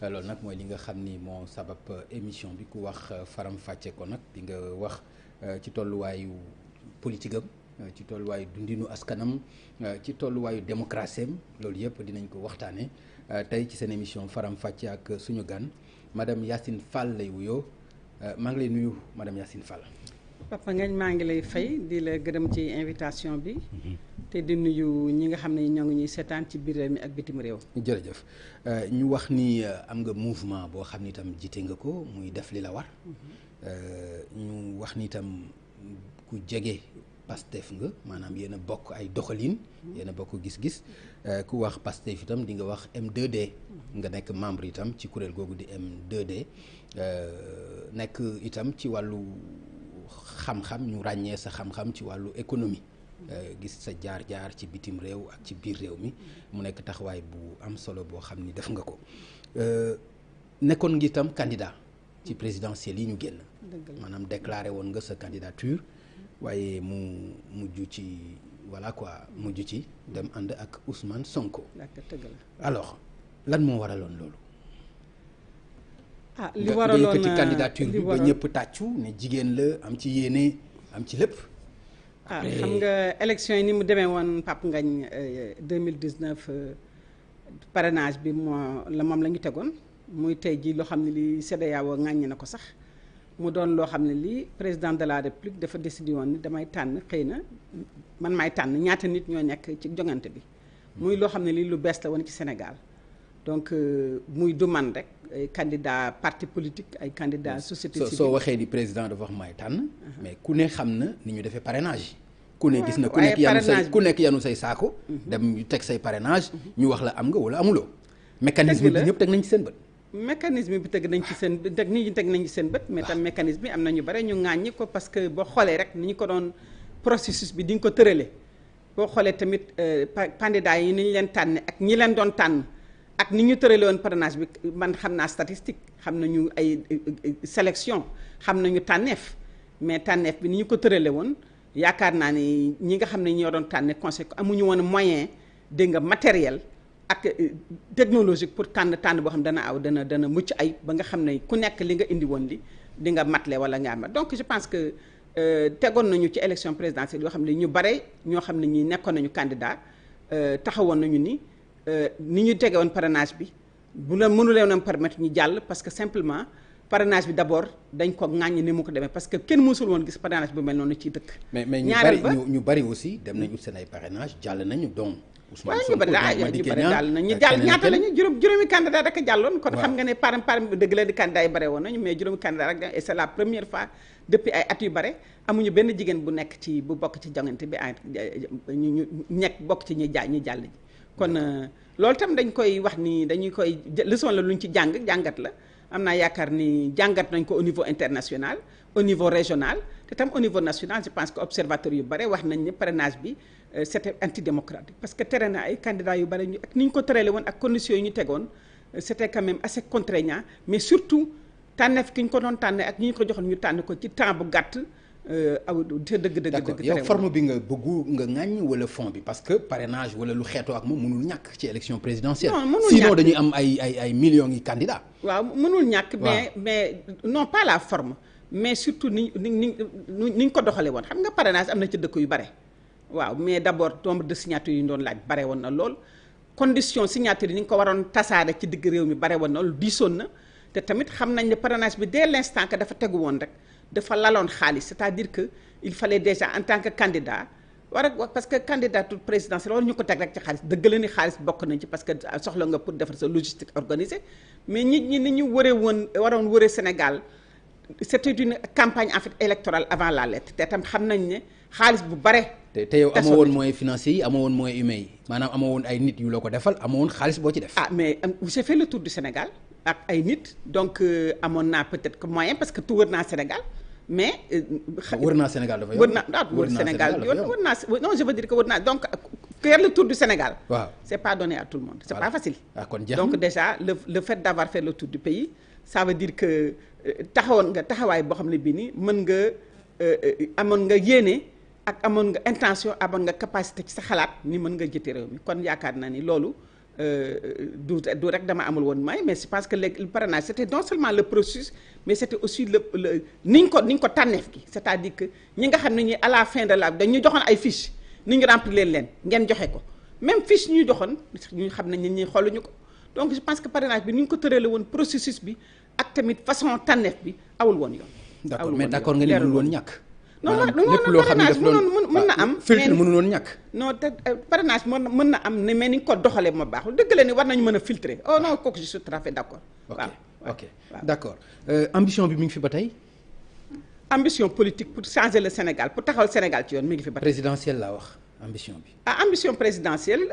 loolu nag mooy li nga xam ni moo sabab émission bi ku wax faram fàcce ko nag di nga wax ci tolluwaayu politique am ci tolluwaayu dundinu askanam ci tolluwaayu démocratie am loolu yëpp dinañ ko waxtaanee tey ci seen émission faram fàcce ak suñu gan madame Yacine Fall lay wuyoo maa ngi lay nuyu madame Yacine Fall. Papa Ngagne maa ngi lay fay di la gërëm ci invitation bi. te di nuyu ñi nga xam ne ñoo ngi ñuy seetaan ci biir réew mi ak bitim réew. jërëjëf ñu wax ni am nga mouvement boo xam ni itam jiite nga ko muy def li la war. ñu wax ni itam ku jege Pastef nga maanaam yéen a bokk ay doxalin. yéen a bokk gis-gis ku wax Pastef itam di nga wax M2D. nga nekk membre itam ci kuréel googu di M2D nekk itam ci wàllu xam-xam ñu ràññee sa xam-xam ci wàllu économie. gis sa jaar-jaar ci bitim réew ak ci biir réew mi mu nekk taxawaay bu am solo boo xam ni def nga ko nekkoon ngi itam candidat ci présidentielle yi ñu génn. maanaam déclaré woon nga sa candidature waaye mu mujj ci voilà quoi mujj ci dem ànd ak Ousmane Sonko. alors lan moo waraloon loolu. li waraloon nga yëkkati candidature bi ba ñëpp tàccu ne jigéen la am ci yéene am ci lépp. xam nga élection yi ni mu demee woon Pape Ngagne 2019 parrainage bi moom la ñu tegoon muy tey jii loo xam ne lii CEDEAO ŋàññi na ko sax mu doon loo xam ne lii président de la république dafa décidé woon ni damay tànn xëy na man maay tànn ñaata nit ñoo nekk ci jongante bi muy loo xam ne lii lu bees la woon ci Sénégal donc muy du man rek ay candidat parti politique ay candidat société civile. soo waxee ni président dafa wax may tànn. mais ku ne xam na ni ñu defee parrainage. ku ne gis na ku nekk yanu say saako. dem teg say parrainage. ñu wax la am nga wala amuloo. mécanisme bi ñëpp teg nañ ci seen bët. mécanisme bi teg nañ ci seen teg nit ñi teg nañ ci seen bët. mais tam mécanisme bi am na ñu bare ñu ŋàññi ko parce que boo xoolee rek ni ñu ko doon processus bi di nga ko tëralee. boo xoolee tamit candidat yi ni ñu leen tànn ak ñi leen doon tànn. ak ni ñu tërale woon parrainage bi man xam naa statistique xam nañu ay sélection xam nañu tànneef mais tànneef bi ni ñu ko tërale woon yaakaar naa ni ñi nga xam ne ñoo doon tànne conseil amuñu woon moyen dégg nga matériel ak technologique pour tànn boo xam dana mucc ay ba nga xam ne ku nekk li nga indi woon li di nga matle wala nga am donc je pense que tegoon nañu ci élection présidentielle yoo xam ne ñu bare ñoo xam ne ñi nekkoon nañu candidat taxawoon nañu ni ñu tege woon parrainage bi bu la mënuleen a permettre ñu jàll parce que simplement parrainage bi d'abord dañ ko ŋàññi ni mu ko demee parce que kenn mësul woon gis parrainage bu mel noonu ci dëkk. mais ñu bari aussi dem nañu seen ay parrainage jàll nañu donc. Ousmane Sonko ñu bari jàll nañu ñu jàll ñaata lañu juróomi candidat rek a jàlloon. kon xam nga ne par dëgg la di candidat yi bare woon nañu mais juróomi candidat rek et c'est la première fois depuis ay at yu bare amuñu benn jigéen bu nekk ci bu bokk ci jongante bi ñu nekk bokk ci ñi jàll ji. kon loolu tam dañ koy wax ni dañuy koy leçon la luñ ci jàngat la am naa yaakaar ni jàngat nañ ko au niveau international au niveau régional te tam au niveau national je pense que observateurs yu bare wax nañ ne parrainage bi c'était antidémocratique parce que tere na ay candidats yu bare ñu ak ni ñu ko tërale woon ak conditions yi ñu tegoon c'était quand même assez contraignant mais surtout tànneef ki ñu ko doon tànne ak ñi ñu ko joxoon ñu tànn ko ci temps bu gàtt te dëgg yow forme bi nga bëggu nga ŋàññ wala fond bi parce que parrainage wala lu xeetoo ak moom mënul ñàkk ci élection présidentielle. sinon dañuy am ay millions yi candidats. waaw mënul ñàkk. mais non pas la forme mais surtout ni ñu ko doxalee woon xam nga parrainage am na ci dëkk yu bare. waaw mais d'abord nombre de signatures yi ñu doon laaj bare woon na lool condition signature yi ni nga ko waroon tasaare ci digg réew mi bare woon na lool diisoon na te tamit xam nañ ne parrainage bi dès l'instant que dafa tegu woon rek. dafa laloon xaalis c'est-à-dire que il fallait déjà en tant que candidat parce que candidature présidentielle war ñu ko teg rek ci xaalis dëgg la ni xaalis bokk nañ ci parce que soxla nga pour defar sa logistique organisée mais nit ñi ni ñu waroon wëree Sénégal c'était une campagne en fait électorale avant la lettre te tam xam nañ ne xaalis bu bare. te yow amoo woon moyens financiers yi amoo woon moyens humains yi maanaam amoo woon ay nit yu la ko defal amoo woon xaalis boo ci def. mais j'ai fait le tour du Sénégal ak ay nit donc amoon naa peut-être que moyen parce que tout wër naa Sénégal mais. wër naa Sénégal dafa wër Sénégal wër naa non je veux dire que wër naa donc faire le tour du Sénégal. waaw c'est pas donné à tout le monde. c'est pas facile. kon donc déjà le fait d'avoir fait le tour du pays ça veut dire que taxawoon nga taxawaay boo xam ne bii nii mën nga amoon nga yéene ak amoon nga intention amoon nga capacité ci sa xalaat ni mën nga jëte réew mi kon yaakaar naa ni loolu du rek dama amul woon may mais je pense que le parrainage c'était non seulement le processus mais c'était aussi le niñ ko tànneef gi c'est-à-dire que ñi nga xam ne ñi à la fin de la dañu joxoon ay fiches ni ñu remplir leen ngeen joxe ko même fiche ñu joxoon ñu xam nañ ñi xooluñu ko donc je pense que parrainage bi ni ñu ko tëralee woon processus bi ak tamit façon tànneef bi awul woon yoon. d'accord mais d'accord nga ni mënul woon ñàkk. non lépp loo xam ne daf doon mën na am filtre mënul woon ñàkk. non te parrainage mën na am ne mais ni nga ko doxalee ma baaxul dëgg la ni war nañu mën a filtrer oh non kooku je suis tout à fait d'accord. ok d'accord ambition bi mi ngi fi ba tey. ambition politique pour changer le Sénégal pour taxawal Sénégal ci yoon mi ngi fi ba tey. présidentielle laa wax ambition bi. ambition présidentielle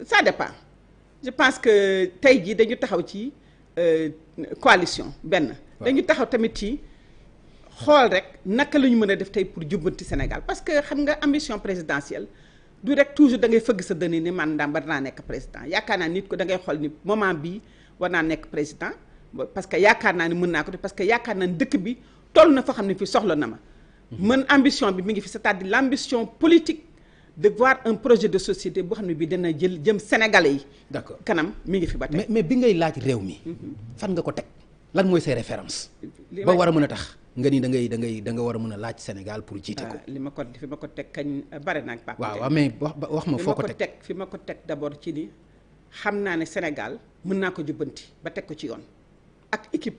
ça dépend je pense que tey jii dañu taxaw ci coalition benn. dañu taxaw tamit ci. xool rek naka la ñu mën a def tey pour jubbanti Sénégal parce que xam nga ambition présidentielle du rek toujours da ngay fëgg sa dënn ni man war naa nekk président yaakaar naa nit ko da ngay xool ni moment bii war naa nekk président parce que yaakaar naa ni mën naa ko def parce que yaakaar naa ni dëkk bi toll na fa xam ne fi soxla na ma. mën ambition bi mi ngi fi c'est-à-dire l'ambition politique de voir un projet de société boo xam ne bii dana jëm Sénégalais yi. d'accord kanam mi ngi fi ba tey. mais bi ngay laaj réew mi. fan nga ko teg lan mooy say référence ba war a mën a tax. nga ni da nga war a mën a laaj Sénégal pour jiite ko. fi ma ko teg kañ bare naa Pape. waaw mais wax ma foo ko teg fi ma ko teg d'abord ci ni xam naa ne Sénégal mën naa ko jubbanti ba teg ko ci yoon ak équipe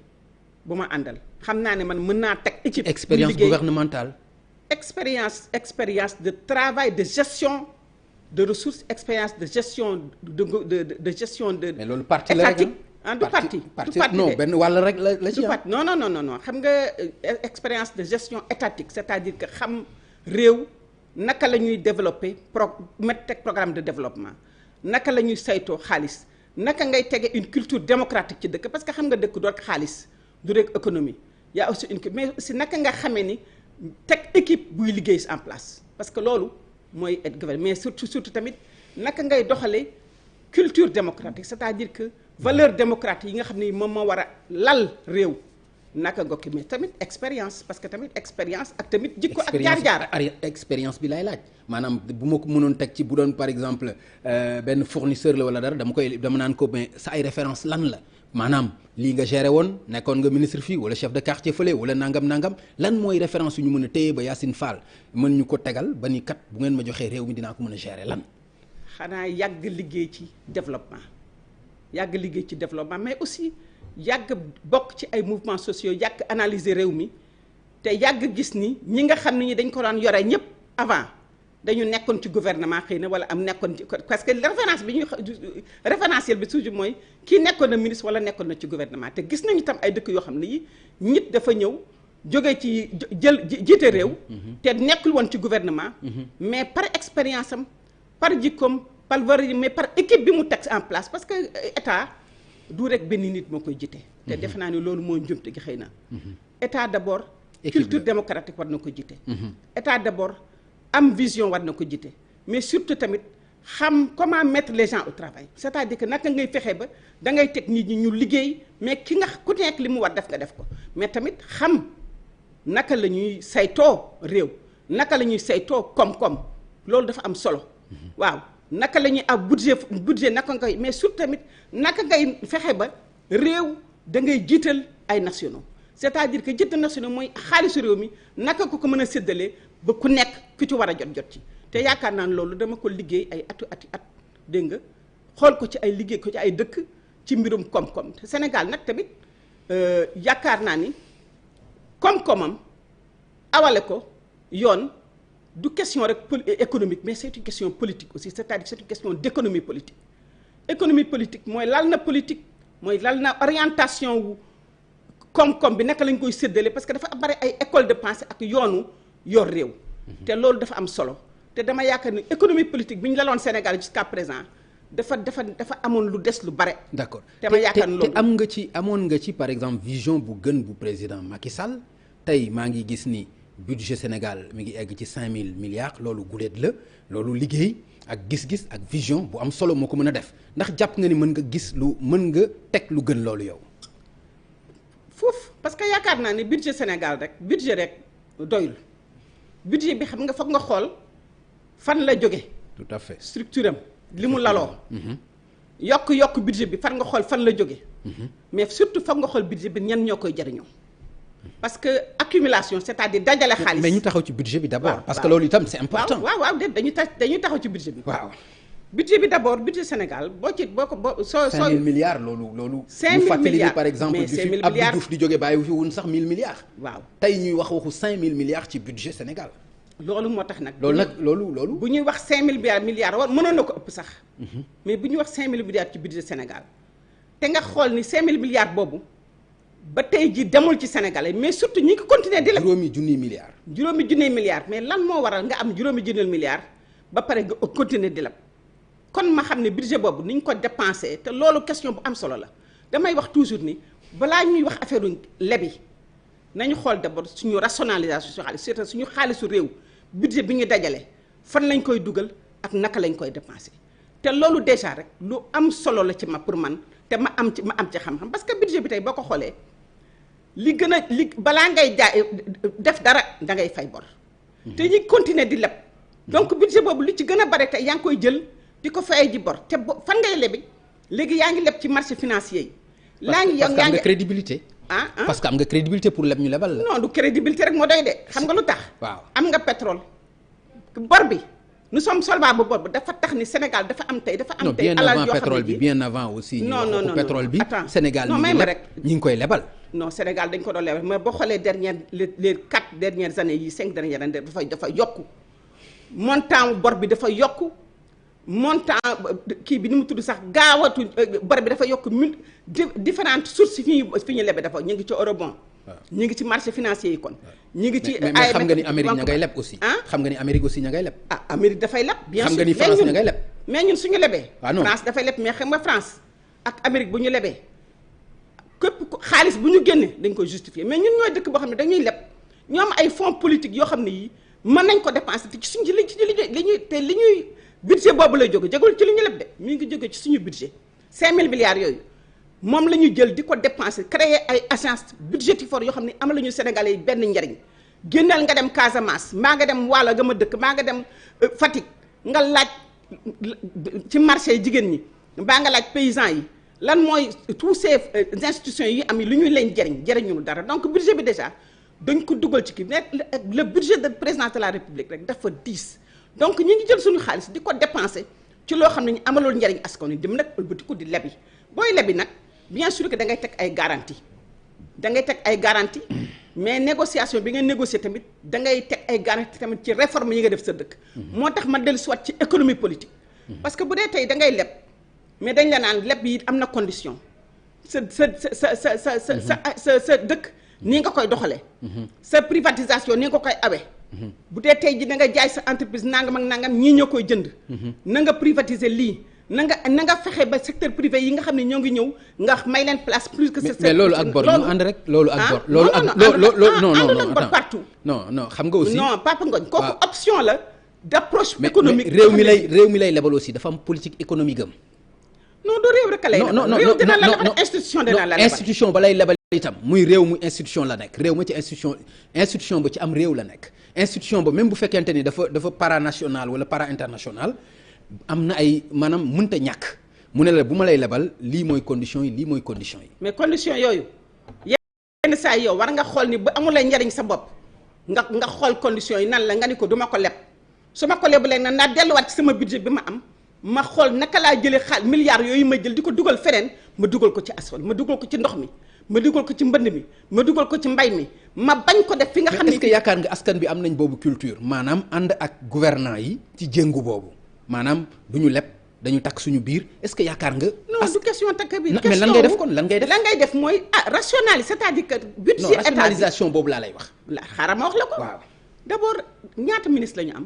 bu ma àndal xam naa ne man mën naa teg équipe. expérience gouvernementale. expérience de travail de gestion de ressources expérience de gestion de gestion de. mais loolu parti la rek du parti non benn wàll rek la ci am non xam nga expérience de gestion étatique c'est-à-dire que xam réew naka la ñuy développer teg programme de développement naka la ñuy saytoo xaalis naka ngay tege une culture démocratique ci dëkk parce que xam nga dëkk du rek xaalis du rek économie y a aussi mais aussi naka nga xamee ni teg équipe buy liggéey en place parce que loolu mooy être gouvernement mais surtout tamit naka ngay doxalee culture démocratique c'est-à-dire que valeur démocratique yi nga xam ne moom moo war a lal réew naka nga ko mais tamit expérience parce que tamit expérience ak tamit jikko ak jaar-jaar expérience bi lay laaj maanaam bu ma ko mënoon teg ci bu doon par exemple benn fournisseur la wala dara dama naan ko mais sa ay référence lan la maanaam lii nga géré woon nekkoon nga ministre fii wala chef de quartier fële wala nangam lan mooy référence yu ñu mën a téye ba Yacine Fall mën ñu ko tegal ba ni kat bu ngeen ma joxee réew mi dinaa ko mën a gérer lan. xanaa yàgg liggéey ci développement mais aussi yàgg bokk ci ay mouvements sociaux yàgg analyser réew mi te yàgg gis ni ñi nga xam ne ñi dañ ko daan yore ñëpp avant dañu nekkoon ci gouvernement xëy na wala am nekkoon ci parce que référence bi référentiel bi toujours mooy kii nekkoon na ministre wala nekkoon na ci gouvernement te gis nañu tam ay dëkk yoo xam ne yi nit dafa ñëw jóge ci jiite réew te nekkul woon ci gouvernement mais par expérience am par jikkoom par valeur mais par équipe bi mu teg en place parce que état du rek benn nit moo koy jiite te defe naa ni loolu moo njumte gi xëy na état d'abord culture démocratique war na ko jiite état d'abord am vision war na ko jiite mais surtout tamit xam comment mettre les gens au travail c'est-à-dire que naka ngay fexe ba da ngay teg nit ñi ñu liggéey mais ki nga ku nekk li mu war def nga def ko mais tamit xam naka la ñuy saytoo réew naka la ñuy saytoo koom-koom loolu dafa am solo waaw naka la ñuy am budget naka ngay mais surtout tamit naka ngay fexe ba réew da ngay jiital ay nationaux c'est-à-dire que jiital nationaux mooy xaalisu réew mi naka ko mën a séddalee ba ku nekk ku ci war a jot ci te yaakaar naa ne loolu dama ko liggéey ay at dégg nga xool ko ci ay liggéey ko ci ay dëkk ci mbirum koom-koom te Sénégal nag tamit yaakaar naa ni koom-koomam awale ko yoon du question rek économique mais c'est une question politique aussi c'est-à-dire c'est une question d'économie politique économie politique mooy lal na politique mooy lal na orientation wu koom-koom bi naka lañ koy séddale parce que dafa bari ay école de pensée ak yoonu yor réew te loolu dafa am solo te dama yaakaar ni économie politique bi ñu laloon Sénégal jusqu'à présent dafa amoon lu des lu bare. d'accord te ma yaakaar ni loolu te amoon nga ci par exemple vision bu gën bu président Macky Sall tey maa ngi gis ni budget Sénégal mi ngi egg ci 5000 milliards loolu guléet la loolu liggéey ak gis-gis ak vision bu am solo moo ko mën a def ndax jàpp nga ni mën nga teg lu gën loolu yow. foofu parce que yaakaar naa ni budget Sénégal rek budget rek doyul budget bi xam nga foog nga xool fan la jóge tout à fait structure am li mu laloo. yokk budget bi far nga xool fan la jóge mais surtout foog nga xool budget bi ñan ñoo koy jariñoo parce que accumulation c'est-à-dire dajale xaalis. mais ñu taxaw ci budget bi d'abord. parce que loolu itam c'est important. waaw déet dañuy taxaw ci budget bi. waaw budget bi d'abord budget Sénégal boo soo 5000 milliards loolu. 5000 fàttali milliards par exemple mais bi 5000 fi Abdou milliards Diouf di jóge bàyyi fi woon sax 1000 milliards. waaw tey ñuy waxu 5000 milliards ci budget Sénégal. loolu moo tax nag. loolu. bu ñuy wax 5000 milliards war mënoon na ko ëpp sax. mais bu ñuy wax 5000 milliards ci budget Sénégal te nga xool ni 5000 milliards boobu ba tey ji demul ci Sénégalais mais surtout ñi ngi continuer di la. juróomi junniy milliards. mais lan moo waral nga am juróomi junniy milliards ba pare nga continuer di la. kon ma xam ne budget boobu ni ñu ko dépensé te loolu question bu am solo la damay wax toujours ni balaa ñuy wax affaire lebi nañu xool d'abord suñu rationalisation suñu xaalis c'est suñu xaalisu réew budget bi ñu dajale fan lañ koy dugal ak naka lañ koy dépensé te loolu déjà rek lu am solo la ci ma pour man te ma am ci xam-xam parce que budget bi tey boo ko xoolee li balaa ngay jaay def dara da ngay fay bor te ñi continuer di leb donc budget boobu li ci gën a bare tey yaa ngi koy jël di ko fayee ji bor te fan ngay lebi léegi yaa ngi leb ci marché financier yi. laa ngi parce que am nga crédibilité. parce que am nga crédibilité pour leb ñu lebal la. non du crédibilité rek moo doy de xam nga lu tax. waaw am nga pétrole. bor bi nous sommes solvables bor bi dafa tax ni Sénégal dafa am tey. alal yoo xam ne bien avant aussi. non pétrole bi. Sénégal non may ma rek ñi ngi koy lebal. non Sénégal dañ ko doon lebal mais boo xoolee les 4 dernières années yi 5 dernières années dafa yokku montant bor bi dafa yokku. montant kii bi ni mu tudd sax gaawatu bor bi dafa yokk différentes sources fi ñu lebe dafa ñu ngi ci eurobond ñu ngi ci marché financier yi kon ñu ngi ci mais xam nga ni Amérique ña ngay leb aussi xam nga ni Amérique aussi ña ngay leb Amérique dafay leb bien sûr xam nga ni France ña ngay leb mais ñun suñu lebee non France dafay leb mais xam nga France ak Amérique bu ñu lebee képp xaalis bu ñu génne dañ koy justifier mais ñun ñooy dëkk boo xam ne dañuy leb ñoom ay fonds politiques yoo xam ne yi mën nañ ko dépenser te ci suñ ci li ñuy budget boobu lay jóge jógul ci li ñu leb de mi ngi jóge ci suñu budget 5000 milliards yooyu moom la ñu jël di ko dépenser créer ay agence budgétivore yoo xam ne am la ñu Sénégalais yi benn njariñ génnal nga dem Casamance maa nga dem Waalo nga ma dëkk maa nga dem Fatick nga laaj ci marché jigéen ñi mbaa nga laaj paysans yi lan mooy tous ces institutions yi am yi lu ñuy leen jariñu dara donc budget bi déjà dañ ko dugal ci kii mais le budget de président de la République rek dafa diis donc ñi ngi jël suñu xaalis di ko dépenser ci loo xam ne ñu amaloon njariñ askan wi dem nag ëlbatiku di lebi booy lebi nag bien sûr que da ngay teg ay garantie mais négociation bi nga négocier tamit da ngay teg ay garantie tamit ci réforme yi nga def sa dëkk moo tax ma dellu soit ci économie politique parce que bu dee tey da ngay leb mais dañ la naan leb yi am na condition sa dëkk nii nga koy doxalee sa privatisation nii nga koy awee bu dee tey ji da nga jaay sa entreprise nangam ak nangam ñii ñoo koy jënd na nga privatiser lii na nga fexe ba secteur privé yi nga xam ne ñoo ngi ñëw nga may leen place plus que mais loolu ak bor ñu ànd rek loolu ak bor loolu ak non bor partout non xam nga aussi non Papa Ngogne kooku option la d'approche économique mais réew mi lay lebal aussi dafa am politique économique am non du réew rek a lay lebal réew dina la lebal institution dina la lebal institution ba lay lebal itam muy réew mu institution la nekk réew ma ci institution ba ci am réew la nekk institution ba même bu fekkente ni dafa paranational wala para international am na ay maanaam mënta ñàkk mu ne la bu ma lay lebal lii mooy conditions yi lii mooy conditions yi. mais conditions yooyu yenn saa yow war nga xool ni ba amulay njariñ sa bopp nga xool conditions yi nan la nga ni ko du ma ko leb su ma ko lebalee nag naa delluwaat ci sama budget bi ma am ma xool naka laa jëlee milliards yooyu ma jël di ko dugal feneen ma dugal ko ci asfal ma dugal ko ci ndox mi ma dugal ko ci mbënd mi ma dugal ko ci mbay mi ma bañ ko def fi nga xam ne. est-ce que yaakaar nga askan bi am nañ boobu culture maanaam ànd ak gouvernants yi ci jéngu boobu maanaam du ñu leb dañu takk suñu biir est-ce que yaakaar nga. non du question takk biir mais lan ngay def kon lan ngay def. lan ngay def mooy rationaliser c'est-à-dire que. budget état rationalisation boobu laa lay wax. xaaral ma wax la ko. waaw d'abord ñaata ministre la ñu am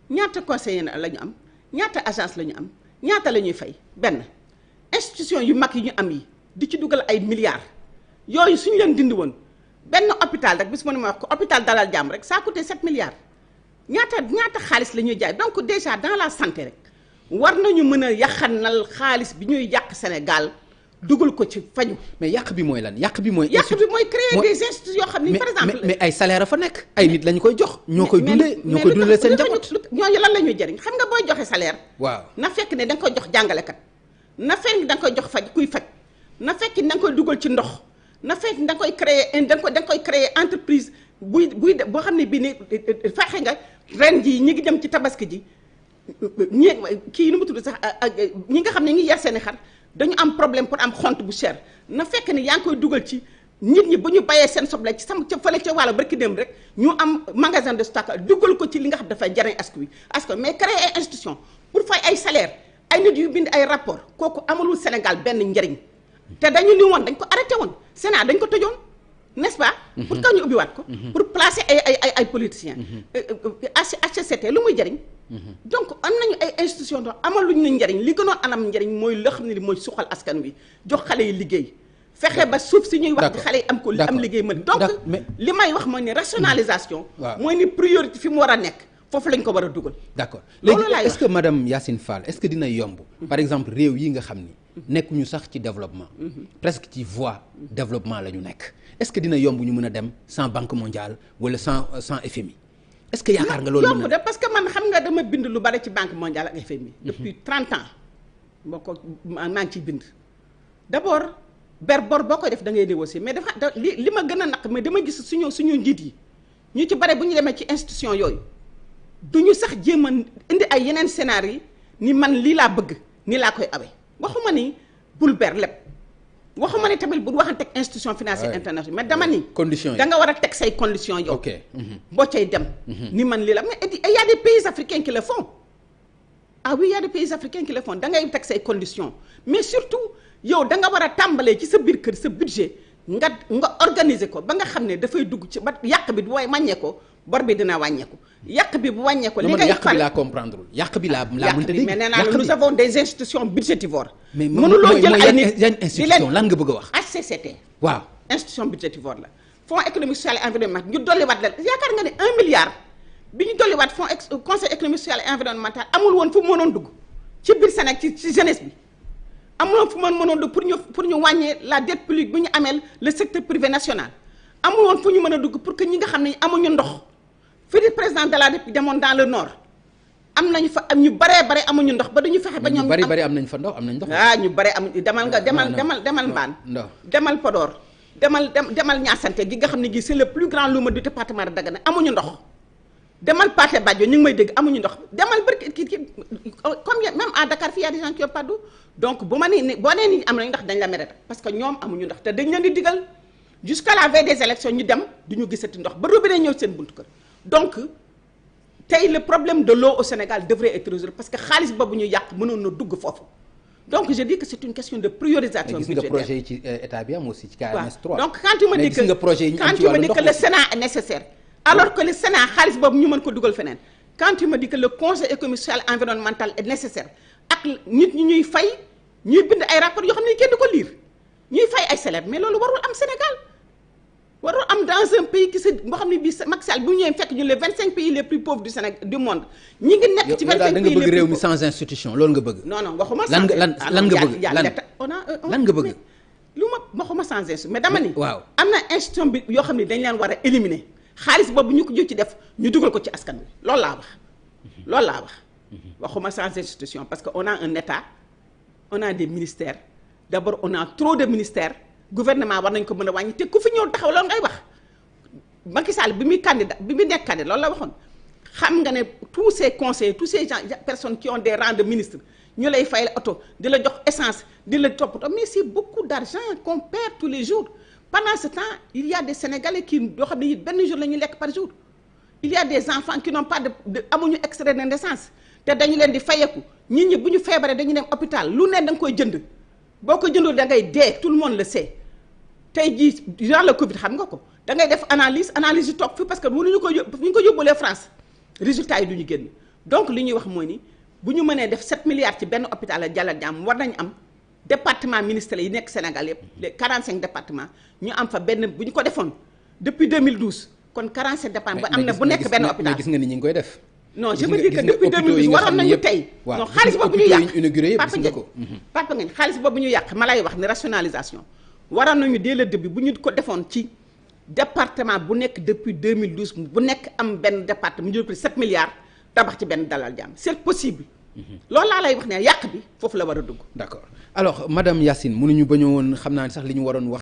ñaata conseiller la ñu am ñaata agence la ñu am ñaata la ñuy fay benn institution yu mag yi ñu am yi di ci dugal ay milliards yooyu suñu leen dindi woon benn hôpital rek bis ma ne ma wax ko hôpital Dalal Jàmm rek ça a coûté 7 milliards ñaata xaalis la ñuy jaay donc déjà dans la santé rek war nañu mën a yaxanal xaalis bi ñuy yàq Sénégal dugal ko ci faju mais yàq bi mooy lan yàq bi mooy. créer des institutions yoo xam ni par exemple. mais ay salaire a fa nekk ay nit lañu koy jox. ñoo koy dundee seen njaboot. ñooñu lan la ñuy jëriñ xam nga booy joxe salaire. waaw na fekk ne da nga koy jox jàngalekat na fekk da nga koy jox faj kuy faj na fekk da nga koy dugal ci ndox na fekk da nga koy créer da nga koy créer entreprise buy boo xam ne bii ni fexe nga ren jii ñi ngi dem ci tabaski ji ñi kii nu mu tudd sax ñi nga xam ne ñi ngi yar seeni xar dañu am problème pour am xont bu cher na fekk ne yaa ngi koy dugal ci nit ñi bu ñu bayee seen soble ci sama ca fële ca wàllu barki dem rek ñu am magasin de stock dugal ko ci li nga xam dafay jariñ askan mais créer ay institution pour fay ay salaire ay nit yu bind ay rapport kooku amalul Sénégal benn njariñ te dañu ni woon dañ ko arrêté woon Sénat dañ ko tëjoon n'est-ce pas pour que ñu ubbiwaat ko pour placer ay politiciens HCCT lu muy jariñ donc am nañu ay institution do amaluñ ñu njariñ li gënoon anam njariñ mooy loo xam ne li mooy suqal askan wi jox xale yi liggéey fexe ba suuf si ñuy wax di xale yi am ko am liggéey mën donc li may wax mooy ne rationalisation mooy ni priorité fi mu war a nekk foofu lañ ko war a dugal d'accord léegi est-ce que madame Yacine Fall est-ce que dina yomb par exemple réew yi nga xam ni nekkuñu sax ci développement presque ci voie développement la ñu nekk est-ce que dina yomb ñu mën a dem sans banque mondiale wala sans FMI est-ce que yaakaar nga loolu yomb de parce que man xam nga dama bind lu bari ci banque mondiale ak FMI depuis 30 ans boo ko maa ngi ciy bind d'abord ber bor boo koy def da ngay négocier mais dafa li ma gën a naq mais dama gis suñu njiit yi ñu ci bare bu ñu demee ci institution yooyu duñu sax jéem a indi ay yeneen scénario yi ni man lii laa bëgg nii laa koy awee waxuma ni bul ber lépp waxuma ni tamit bul waxante ak institution financière internationale mais dama ni conditions yi da nga war a teg say conditions yow boo cay dem ni man lii la mais il y a des pays africains qui le font ah oui il y a des pays africains qui le font da ngay teg say conditions mais surtout yow da nga war a tàmbalee ci sa biir kër sa budget nga organiser ko ba nga xam ne dafay dugg ci ba yàq bi du way wàññee ko bor bi dina wàññeeku yàq bi bu wàññeeku li ngay yàq bi laa comprendre yàq bi laa mënta dégg mais nee naa nous avons des institutions budgétivores mais mënuloo jël ay nit yan institution lan nga bëgg a wax HCCT waaw institution budgétivore la fonds économique social et environnemental ñu dolliwaat la yaakaar nga ne 1 milliard bi ñu dolliwaat fonds conseil économique social et environnemental amul woon fu mu mënoon dugg ci biir Sénégal ci jeunesse bi amul fu mënoon dugg pour ñu wàññee la dette publique bu ñu ameel le secteur privé national amul woon fu ñu mën a dugg pour que ñi nga xam ne amuñu ndox fii di président de la République demoon dans le nord am nañu fa am ñu bare amuñu ndox ba dañu fexe ba ñoom ñu bari am nañ fa ndox am nañ ndox ñu bare amuñu demal Mbaan demal Podor demal Niassante gi nga xam ne gi c'est le plus grand luuma du département de Dagana amuñu ndox demal Pathé Badjo ñu ngi may dégg amuñu ndox demal barki kii comme même à Dakar fii y a des gens qui ont pas d'eau donc bu ma nee boo nee ni am nañu ndax dañ la mere parce que ñoom amuñu ndox te dañ leen di digal jusqu'à la veille des élections ñu dem du ñu gisati ndox ba robinet ñëw seen buntu kër donc tey le problème de l'eau au Sénégal devrait être résolu parce que xaalis boobu ñu yàq mënoon na dugg foofu donc je dis que c'est une question de priorisation budgétaire. gis nga projet yi ci état bi am aussi ci KMS 3 donc quand tu me dis que le Sénat est nécessaire alors que le Sénat xaalis boobu ñu mën ko dugal feneen quand tu me dis que le conseil économique social et environnemental est nécessaire ak nit ñi ñuy fay ñuy bind ay rapports yoo xam ne kenn du ko lire ñuy fay ay salaire mais loolu warul am Sénégal warul am dans un pays qui se boo xam ne bii Macky Sall bu ñu ñëwee fekk ñu les 25 pays les plus pauvres du Sénégal du monde ñi ngi nekk ci 25 pays les plus pauvres. da nga bëgg réew mi sans institution loolu nga bëgg. non waxuma lan nga bëgg lan nga bëgg. lu ma waxuma sans institution mais dama ni. waaw am na institution bi yoo xam ne dañ leen war a éliminer xaalis boobu ñu ko jël ci def ñu dugal ko ci askan wi loolu laa wax waxuma sans institution parce que on a un état on a des ministères d'abord on a trop de ministères gouvernement war nañ ko mën a wàññi te ku fi ñëw taxaw loolu ngay wax Macky Sall bi muy nekk candidat loolu la waxoon xam nga ne tous ces conseillers tous ces gens personnes qui ont des rangs de ministres ñu lay fay oto di la jox essence di la toppatoo mais c'est beaucoup d'argent qu'on perd tous les jours pendant ce temps il y a des Sénégalais qui yoo xam ne it benn jour la ñuy lekk par jour il y a des enfants qui n'ont pas de amuñu extrait de naissance te dañu leen di fayeku nit ñi bu ñu feebaree dañu dem hôpital lu ne da nga koy jënd boo ko jëndul da ngay dee tout le monde le sait tey jii durant le Covid xam nga ko da ngay def analyse yu toog fi parce que mënuñu ko yóbbu ñu ko yóbbulee France résultat yi du ñu génn donc li ñuy wax mooy ni bu ñu mënee def 7 milliards ci benn hôpital la Dalal Jàmm war nañu am département ministériel yi nekk Sénégal yëpp les 45 départements ñu am fa benn bu ñu ko defoon depuis 2012 kon 47 départements am na bu nekk benn hôpital mais gis nga ni ñu ngi koy def. non je me dis que depuis 2012 waroon nañu tey non xaalis boobu ñu yàq papa ngañ xaalis boobu ñu yàq ma lay wax ni rationalisation waroon nañu dès le début bu ñu ko defoon ci département bu nekk depuis 2012 bu nekk am benn département ñu jël plus 7 milliards tabax ci benn Dalal Jàmm c'est possible loolu laa lay wax ne yàq bi foofu la war a dugg. d'accord alors madame Yacine mënuñu bañ a woon xam naa sax li ñu waroon wax